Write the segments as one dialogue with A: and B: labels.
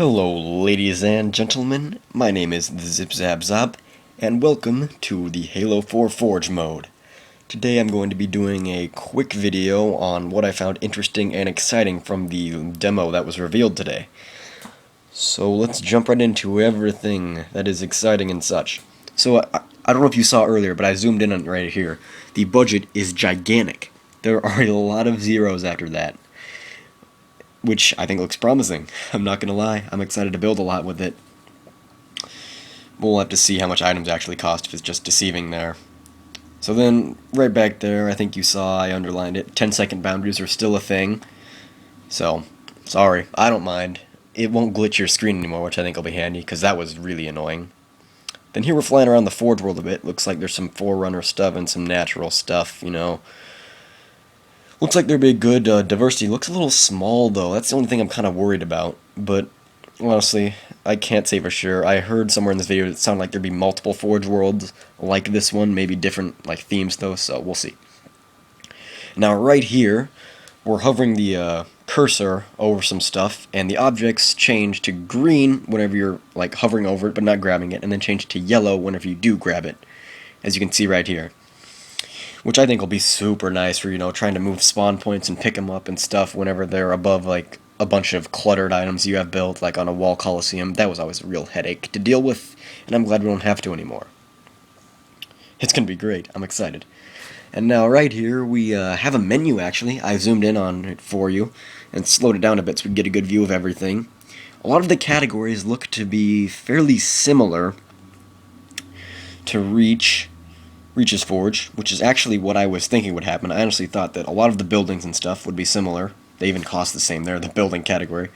A: Hello, ladies and gentlemen. My name is ZipZabZob, and welcome to the Halo 4 Forge mode. Today I'm going to be doing a quick video on what I found interesting and exciting from the demo that was revealed today. So let's jump right into everything that is exciting and such. So I don't know if you saw earlier, but I zoomed in on right here. The budget is gigantic. There are a lot of zeros after that, which I think looks promising. I'm not gonna lie, I'm excited to build a lot with it. We'll have to see how much items actually cost if it's just deceiving there. So then, right back there, I think you saw I underlined it, 10-second boundaries are still a thing. So, sorry, I don't mind. It won't glitch your screen anymore, which I think will be handy, because that was really annoying. Then here we're flying around the Forge world a bit. Looks like there's some Forerunner stuff and some natural stuff, you know. Looks like there'd be good diversity. Looks a little small, though. That's the only thing I'm kind of worried about. But, honestly, I can't say for sure. I heard somewhere in this video that it sounded like there'd be multiple Forge worlds like this one. Maybe different like themes, though, so we'll see. Now, right here, we're hovering the cursor over some stuff, and the objects change to green whenever you're like hovering over it but not grabbing it, and then change to yellow whenever you do grab it, as you can see right here. Which I think will be super nice for, you know, trying to move spawn points and pick them up and stuff whenever they're above, like, a bunch of cluttered items you have built, like on a wall coliseum. That was always a real headache to deal with, and I'm glad we don't have to anymore. It's gonna be great. I'm excited. And now right here we have a menu, actually. I zoomed in on it for you and slowed it down a bit so we can get a good view of everything. A lot of the categories look to be fairly similar to Reach's Forge, which is actually what I was thinking would happen. I honestly thought that a lot of the buildings and stuff would be similar. They even cost the same. They're the building category.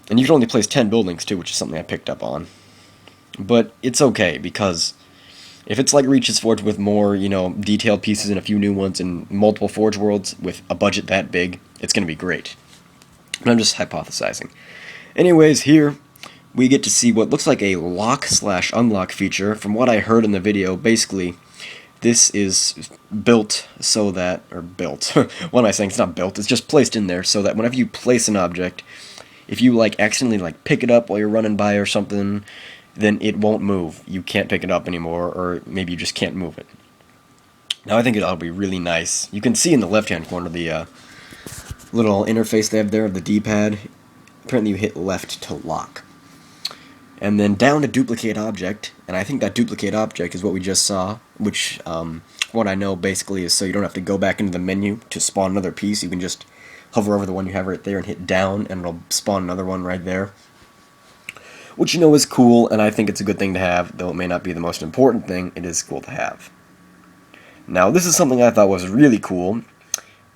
A: And you can only place 10 buildings, too, which is something I picked up on. But it's okay, because if it's like Reach's Forge with more, you know, detailed pieces and a few new ones and multiple Forge worlds with a budget that big, it's going to be great. And I'm just hypothesizing. Anyways, here we get to see what looks like a lock/unlock feature. From what I heard in the video, basically, this is built so that, or built, what am I saying? It's not built, it's just placed in there so that whenever you place an object, if you like accidentally like pick it up while you're running by or something, then it won't move. You can't pick it up anymore, or maybe you just can't move it. Now I think it'll be really nice. You can see in the left-hand corner the little interface they have there of the D-pad. Apparently you hit left to lock. And then down to duplicate object, and I think that duplicate object is what we just saw, which, what I know basically is so you don't have to go back into the menu to spawn another piece. You can just hover over the one you have right there and hit down, and it'll spawn another one right there. Which, you know, is cool, and I think it's a good thing to have, though it may not be the most important thing, it is cool to have. Now, this is something I thought was really cool.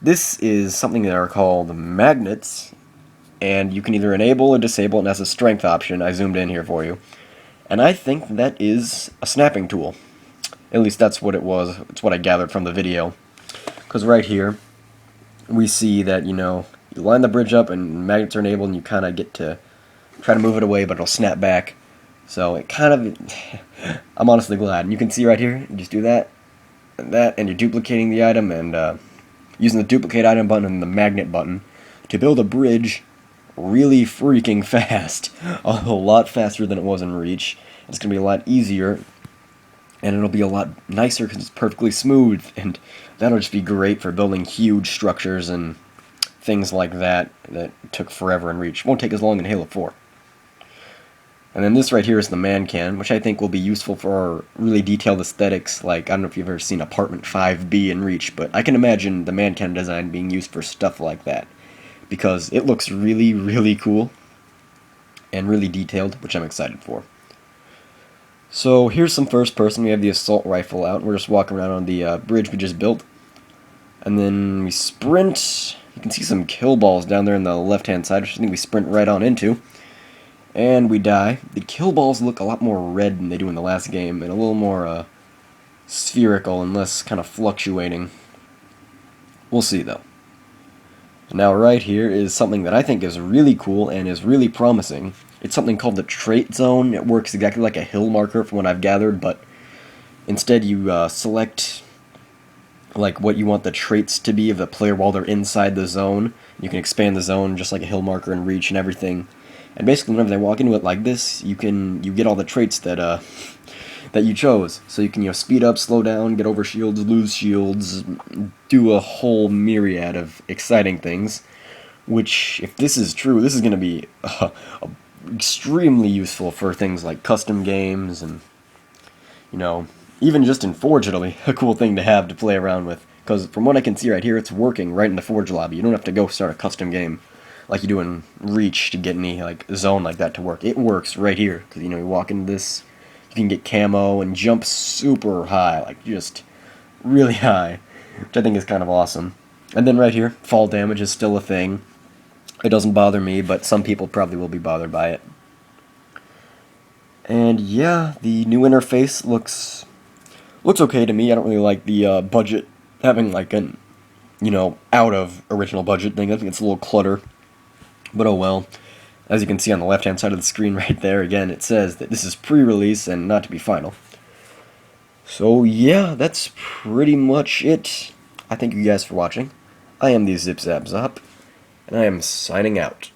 A: This is something that are called magnets, and you can either enable or disable it as a strength option. I zoomed in here for you. And I think that is a snapping tool. At least that's what it was. It's what I gathered from the video. Because right here, we see that, you know, you line the bridge up and magnets are enabled and you kind of get to try to move it away, but it'll snap back. So it kind of, I'm honestly glad. And you can see right here, you just do that, and you're duplicating the item and using the duplicate item button and the magnet button to build a bridge really freaking fast. A lot faster than it was in Reach. It's going to be a lot easier, and it'll be a lot nicer because it's perfectly smooth, and that'll just be great for building huge structures and things like that took forever in Reach. Won't take as long in Halo 4. And then this right here is the man can, which I think will be useful for really detailed aesthetics, like, I don't know if you've ever seen Apartment 5B in Reach, but I can imagine the man can design being used for stuff like that, because it looks really, really cool and really detailed, which I'm excited for. So here's some first person. We have the assault rifle out. We're just walking around on the bridge we just built. And then we sprint. You can see some kill balls down there on the left-hand side, which I think we sprint right on into. And we die. The kill balls look a lot more red than they do in the last game, and a little more spherical and less kind of fluctuating. We'll see, though. Now right here is something that I think is really cool and is really promising. It's something called the trait zone. It works exactly like a hill marker from what I've gathered, but instead you select like what you want the traits to be of the player while they're inside the zone. You can expand the zone just like a hill marker and Reach and everything. And basically, whenever they walk into it like this, you get all the traits that that you chose. So you can speed up, slow down, get over shields, lose shields, do a whole myriad of exciting things. Which, if this is true, this is going to be extremely useful for things like custom games and even just in Forge, it'll be a cool thing to have to play around with. Because from what I can see right here, it's working right in the Forge lobby. You don't have to go start a custom game like you do in Reach to get any zone like that to work. It works right here because you walk into this, you can get camo and jump super high, like just really high, which I think is kind of awesome. And then right here, fall damage is still a thing. It doesn't bother me, but some people probably will be bothered by it. And yeah, the new interface looks okay to me. I don't really like the budget having like an out of original budget thing. I think it's a little clutter, but oh well. As you can see on the left hand side of the screen right there, again it says that this is pre-release and not to be final. So yeah, that's pretty much it. I thank you guys for watching. I am the ZipZapZop, and I am signing out.